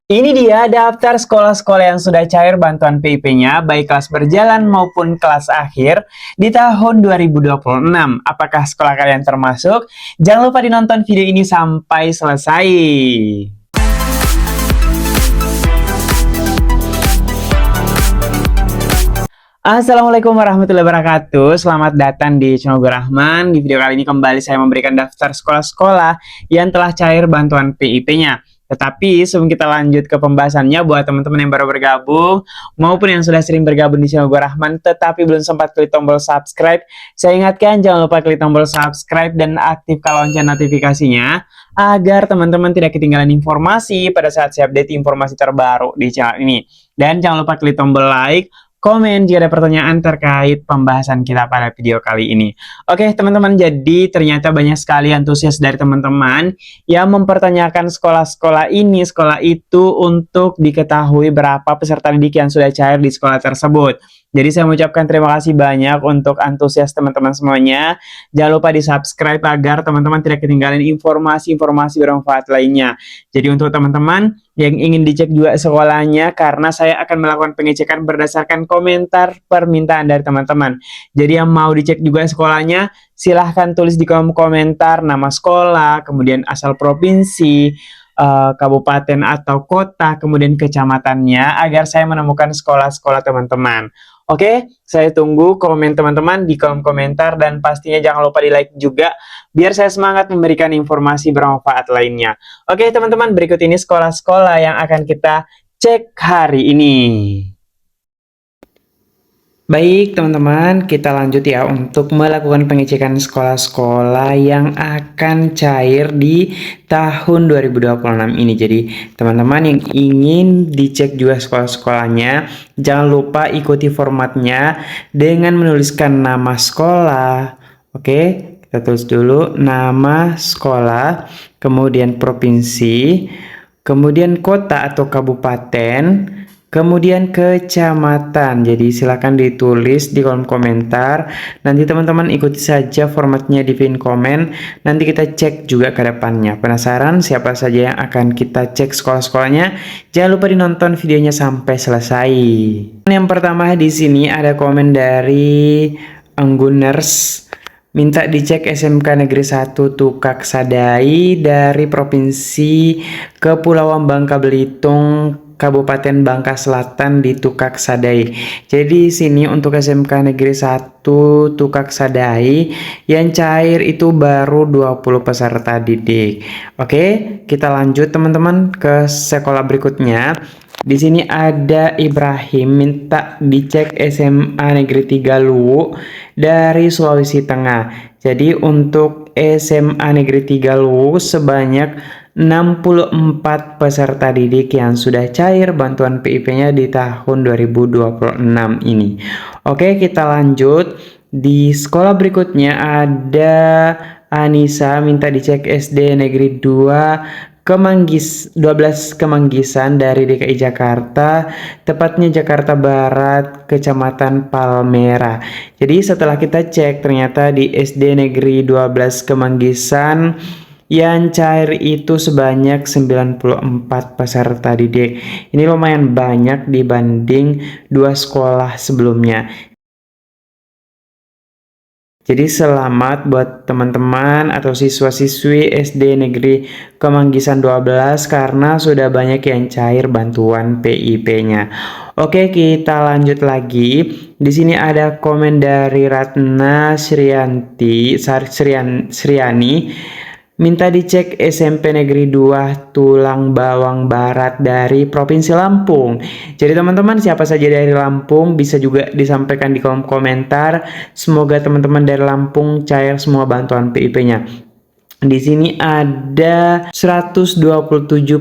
Ini dia daftar sekolah-sekolah yang sudah cair bantuan PIP-nya, baik kelas berjalan maupun kelas akhir di tahun 2026. Apakah sekolah kalian termasuk? Jangan lupa dinonton video ini sampai selesai. Assalamualaikum warahmatullahi wabarakatuh. Selamat datang di channel gue Rahman. Di video kali ini kembali saya memberikan daftar sekolah-sekolah yang telah cair bantuan PIP-nya. Tetapi sebelum kita lanjut ke pembahasannya, buat teman-teman yang baru bergabung maupun yang sudah sering bergabung di channel gue Rahman tetapi belum sempat klik tombol subscribe, saya ingatkan jangan lupa klik tombol subscribe dan aktifkan lonceng notifikasinya agar teman-teman tidak ketinggalan informasi pada saat saya update informasi terbaru di channel ini. Dan jangan lupa klik tombol like, komen jika ada pertanyaan terkait pembahasan kita pada video kali ini. Oke teman-teman, jadi ternyata banyak sekali antusias dari teman-teman yang mempertanyakan sekolah-sekolah ini, sekolah itu untuk diketahui berapa peserta didik yang sudah cair di sekolah tersebut. Jadi saya mengucapkan terima kasih banyak untuk antusias teman-teman semuanya. Jangan lupa di subscribe agar teman-teman tidak ketinggalan informasi-informasi bermanfaat lainnya. Jadi untuk teman-teman yang ingin dicek juga sekolahnya, karena saya akan melakukan pengecekan berdasarkan komentar permintaan dari teman-teman. Jadi yang mau dicek juga sekolahnya, silahkan tulis di kolom komentar nama sekolah, kemudian asal provinsi, kabupaten atau kota, kemudian kecamatannya, agar saya menemukan sekolah-sekolah teman-teman. Oke, saya tunggu komen teman-teman di kolom komentar dan pastinya jangan lupa di like juga biar saya semangat memberikan informasi bermanfaat lainnya. Oke teman-teman, berikut ini sekolah-sekolah yang akan kita cek hari ini. Baik teman-teman, kita lanjut ya untuk melakukan pengecekan sekolah-sekolah yang akan cair di tahun 2026 ini. Jadi teman-teman yang ingin dicek juga sekolah-sekolahnya, jangan lupa ikuti formatnya dengan menuliskan nama sekolah. Oke, kita tulis dulu nama sekolah, kemudian provinsi, kemudian kota atau kabupaten, kemudian kecamatan. Jadi silakan ditulis di kolom komentar. Nanti teman-teman ikuti saja formatnya di pin komen. Nanti kita cek juga ke depannya. Penasaran siapa saja yang akan kita cek sekolah-sekolahnya? Jangan lupa dinonton videonya sampai selesai. Yang pertama di sini ada komen dari Angguners. Minta dicek SMK Negeri 1 Tukak Sadai dari Provinsi Kepulauan Bangka Belitung, Kabupaten Bangka Selatan di Tukak Sadai. Jadi sini untuk SMK Negeri 1 Tukak Sadai yang cair itu baru 20 peserta didik. Oke, kita lanjut teman-teman ke sekolah berikutnya. Di sini ada Ibrahim minta dicek SMA Negeri 3 Luwu dari Sulawesi Tengah. Jadi untuk SMA Negeri 3 Luwu sebanyak 64 peserta didik yang sudah cair bantuan PIP-nya di tahun 2026 ini. Oke, kita lanjut. Di sekolah berikutnya ada Anissa minta dicek SD Negeri 2 12 Kemanggisan dari DKI Jakarta, tepatnya Jakarta Barat, Kecamatan Palmera. Jadi setelah kita cek ternyata di SD Negeri 12 Kemanggisan yang cair itu sebanyak 94 peserta didik. Ini lumayan banyak dibanding dua sekolah sebelumnya. Jadi selamat buat teman-teman atau siswa-siswi SD Negeri Kemanggisan 12 karena sudah banyak yang cair bantuan PIP-nya. Oke, kita lanjut lagi. Di sini ada komen dari Ratna Sriani. Minta dicek SMP Negeri 2 Tulang Bawang Barat dari Provinsi Lampung. Jadi teman-teman siapa saja dari Lampung bisa juga disampaikan di kolom komentar. Semoga teman-teman dari Lampung cair semua bantuan PIP-nya. Di sini ada 127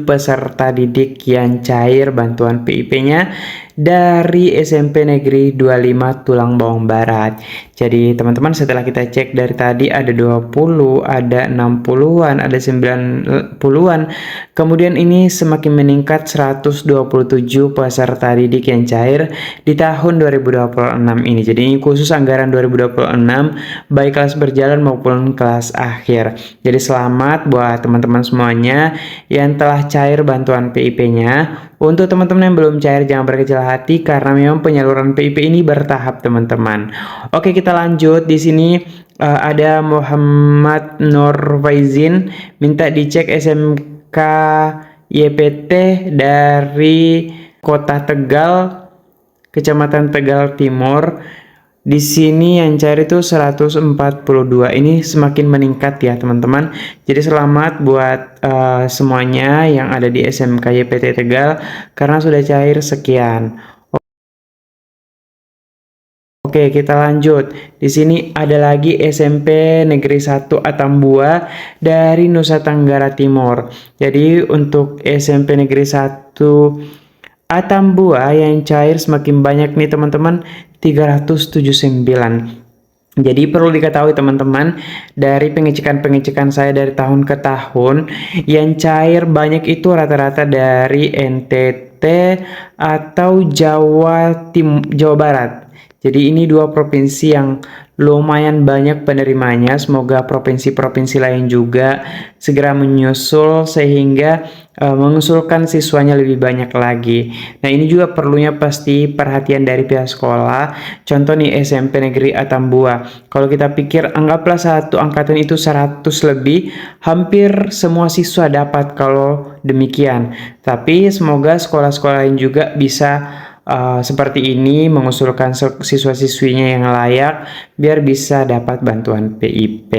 peserta didik yang cair bantuan PIP-nya dari SMP Negeri 25 Tulang Bawang Barat. Jadi teman-teman, setelah kita cek dari tadi ada 20, ada 60-an, ada 90-an. Kemudian ini semakin meningkat 127 peserta didik yang cair di tahun 2026 ini. Jadi ini khusus anggaran 2026 baik kelas berjalan maupun kelas akhir. Jadi selamat buat teman-teman semuanya yang telah cair bantuan PIP-nya. Untuk teman-teman yang belum cair jangan berkecil hati karena memang penyaluran PIP ini bertahap teman-teman. Oke, kita lanjut. Di sini ada Muhammad Nur Faizin minta dicek SMK YPT dari Kota Tegal, Kecamatan Tegal Timur. Di sini yang cair itu 142. Ini semakin meningkat ya teman-teman. Jadi selamat buat semuanya yang ada di SMK YPT Tegal karena sudah cair sekian. Oke, kita lanjut. Di sini ada lagi SMP Negeri 1 Atambua dari Nusa Tenggara Timur. Jadi untuk SMP Negeri 1 Atambua yang cair semakin banyak nih teman-teman, 379. Jadi perlu diketahui teman-teman, dari pengecekan saya dari tahun ke tahun, yang cair banyak itu rata-rata dari NTT atau Jawa Barat. Jadi ini dua provinsi yang lumayan banyak penerimanya. Semoga provinsi-provinsi lain juga segera menyusul sehingga mengusulkan siswanya lebih banyak lagi. Nah, ini juga perlunya pasti perhatian dari pihak sekolah. Contoh nih SMP Negeri Atambua. Kalau kita pikir anggaplah satu angkatan itu 100 lebih, hampir semua siswa dapat kalau demikian. Tapi semoga sekolah-sekolah lain juga bisa seperti ini mengusulkan siswa-siswinya yang layak biar bisa dapat bantuan PIP.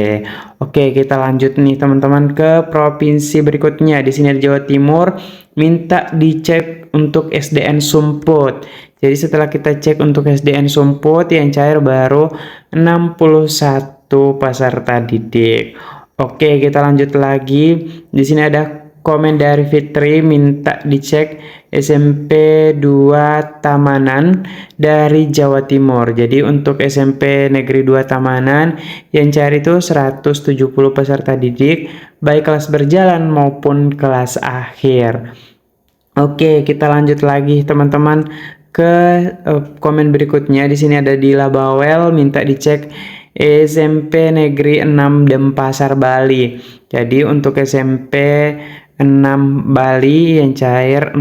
Oke, kita lanjut nih teman-teman ke provinsi berikutnya. Di sini di Jawa Timur minta dicek untuk SDN Sumput. Jadi setelah kita cek untuk SDN Sumput yang cair baru 61 peserta didik. Oke, kita lanjut lagi. Di sini ada komen dari Fitri minta dicek SMP 2 Tamanan dari Jawa Timur. Jadi untuk SMP Negeri 2 Tamanan yang cari itu 170 peserta didik baik kelas berjalan maupun kelas akhir. Oke, kita lanjut lagi teman-teman ke komen berikutnya. Di sini ada Dila Bawel minta dicek SMP Negeri 6 Denpasar Bali. Jadi untuk SMP 6 Bali yang cair 6.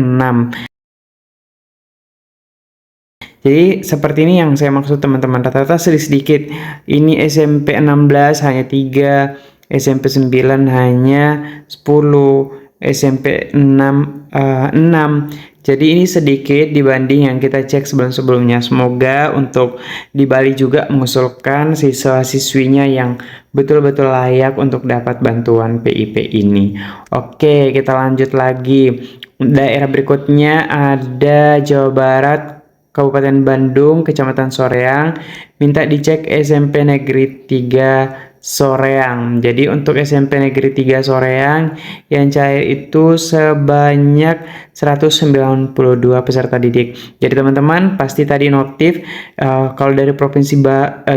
Jadi seperti ini yang saya maksud teman-teman, rata-rata sedikit. Ini SMP 16 hanya 3, SMP 9 hanya 10, SMP 6 6. Jadi ini sedikit dibanding yang kita cek sebelum-sebelumnya. Semoga untuk di Bali juga mengusulkan siswa-siswinya yang betul-betul layak untuk dapat bantuan PIP ini. Oke, kita lanjut lagi. Daerah berikutnya ada Jawa Barat, Kabupaten Bandung, Kecamatan Soreang, minta dicek SMP Negeri 3 Soreang. Jadi untuk SMP Negeri 3 Soreang yang cair itu sebanyak 192 peserta didik. Jadi teman-teman pasti tadi notif kalau dari Provinsi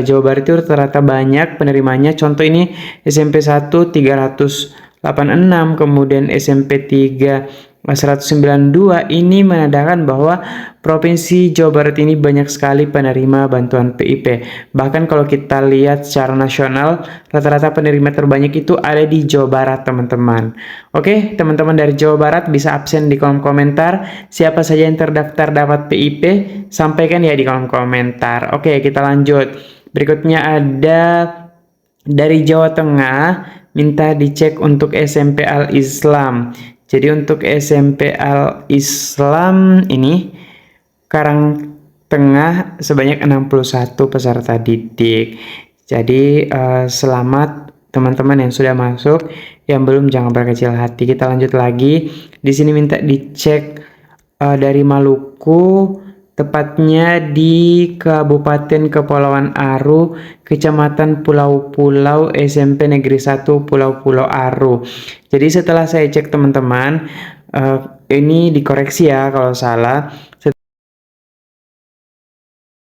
Jawa Barat itu rata-rata banyak penerimanya. Contoh ini SMP 1 386, kemudian SMP 3 192. Ini menandakan bahwa Provinsi Jawa Barat ini banyak sekali penerima bantuan PIP. Bahkan kalau kita lihat secara nasional, rata-rata penerima terbanyak itu ada di Jawa Barat, teman-teman. Oke, teman-teman dari Jawa Barat bisa absen di kolom komentar. Siapa saja yang terdaftar dapat PIP, sampaikan ya di kolom komentar. Oke, kita lanjut. Berikutnya ada dari Jawa Tengah, minta dicek untuk SMP Al-Islam. Jadi untuk SMP Al-Islam ini Karangtengah sebanyak 61 peserta didik. Jadi selamat teman-teman yang sudah masuk, yang belum jangan berkecil hati. Kita lanjut lagi. Di sini minta dicek dari Maluku, tepatnya di Kabupaten Kepulauan Aru, Kecamatan Pulau-Pulau, SMP Negeri 1 Pulau-Pulau Aru. Jadi setelah saya cek teman-teman, ini dikoreksi ya kalau salah.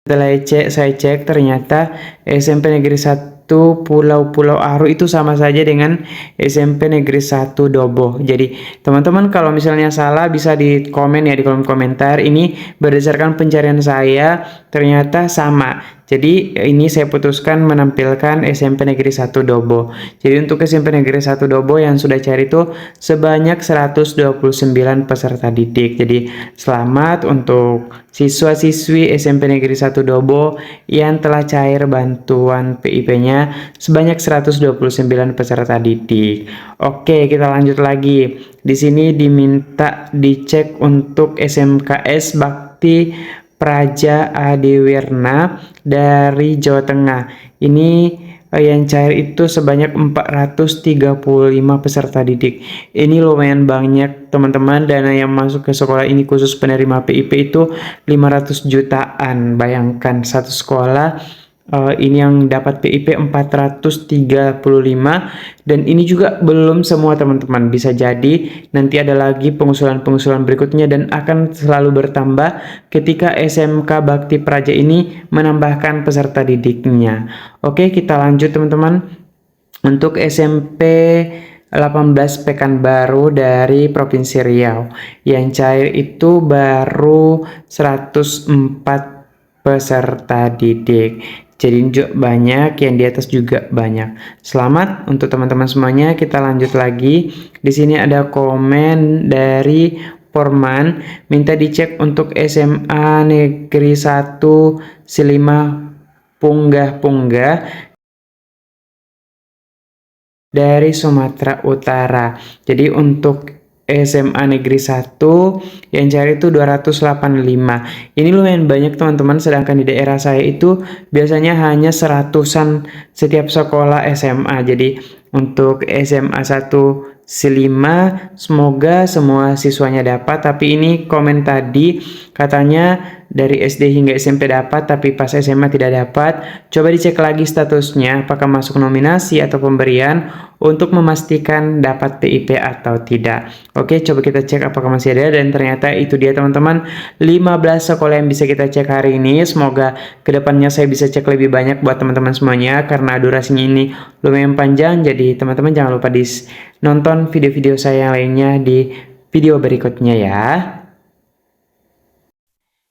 Setelah saya cek ternyata SMP Negeri 1 Pulau Aru itu sama saja dengan SMP Negeri 1 Dobo. Jadi teman-teman kalau misalnya salah bisa di komen ya di kolom komentar. Ini berdasarkan pencarian saya ternyata sama. Jadi ini saya putuskan menampilkan SMP Negeri 1 Dobo. Jadi untuk SMP Negeri 1 Dobo yang sudah cari itu sebanyak 129 peserta didik. Jadi selamat untuk siswa-siswi SMP Negeri 1 Dobo yang telah cair bantuan PIP-nya sebanyak 129 peserta didik. Oke, kita lanjut lagi. Di sini diminta dicek untuk SMKS Bakti Praja Adiwirna dari Jawa Tengah. Ini yang cair itu sebanyak 435 peserta didik. Ini lumayan banyak teman-teman. Dana yang masuk ke sekolah ini khusus penerima PIP itu 500 jutaan. Bayangkan satu sekolah ini yang dapat PIP 435, dan ini juga belum semua teman-teman. Bisa jadi nanti ada lagi pengusulan-pengusulan berikutnya dan akan selalu bertambah ketika SMK Bakti Praja ini menambahkan peserta didiknya. Oke, kita lanjut teman-teman. Untuk SMP 18 Pekanbaru dari Provinsi Riau yang cair itu baru 104 peserta didik. Jadi banyak, yang di atas juga banyak. Selamat untuk teman-teman semuanya. Kita lanjut lagi. Di sini ada komen dari Porman, minta dicek untuk SMA Negeri 1 Silima Punggah dari Sumatera Utara. Jadi untuk SMA Negeri 1 yang cari itu 285. Ini lumayan banyak teman-teman, sedangkan di daerah saya itu biasanya hanya seratusan setiap sekolah SMA. Jadi untuk SMA 1 Silima semoga semua siswanya dapat, tapi ini komen tadi katanya dari SD hingga SMP dapat, tapi pas SMA tidak dapat. Coba dicek lagi statusnya apakah masuk nominasi atau pemberian untuk memastikan dapat PIP atau tidak. Oke, coba kita cek apakah masih ada, dan ternyata itu dia teman-teman 15 sekolah yang bisa kita cek hari ini. Semoga kedepannya saya bisa cek lebih banyak buat teman-teman semuanya karena durasinya ini lumayan panjang. Jadi teman-teman jangan lupa nonton video-video saya yang lainnya di video berikutnya ya.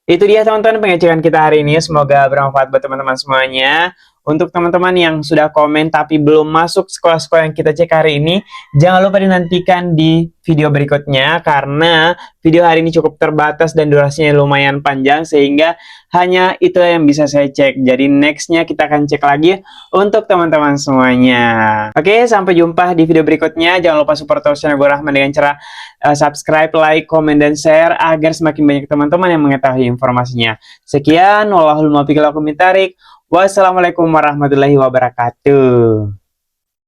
Itu dia teman-teman pengecekan kita hari ini. Semoga bermanfaat buat teman-teman semuanya. Untuk teman-teman yang sudah komen tapi belum masuk sekolah-sekolah yang kita cek hari ini, jangan lupa dinantikan di video berikutnya karena video hari ini cukup terbatas dan durasinya lumayan panjang sehingga hanya itu yang bisa saya cek. Jadi nextnya kita akan cek lagi untuk teman-teman semuanya. Oke, sampai jumpa di video berikutnya. Jangan lupa support terus channel gue Rahman dengan cara subscribe, like, komen, dan share agar semakin banyak teman-teman yang mengetahui informasinya. Sekian, wallahul muwaffiq ila aqwamit thoriq. Wassalamualaikum warahmatullahi wabarakatuh.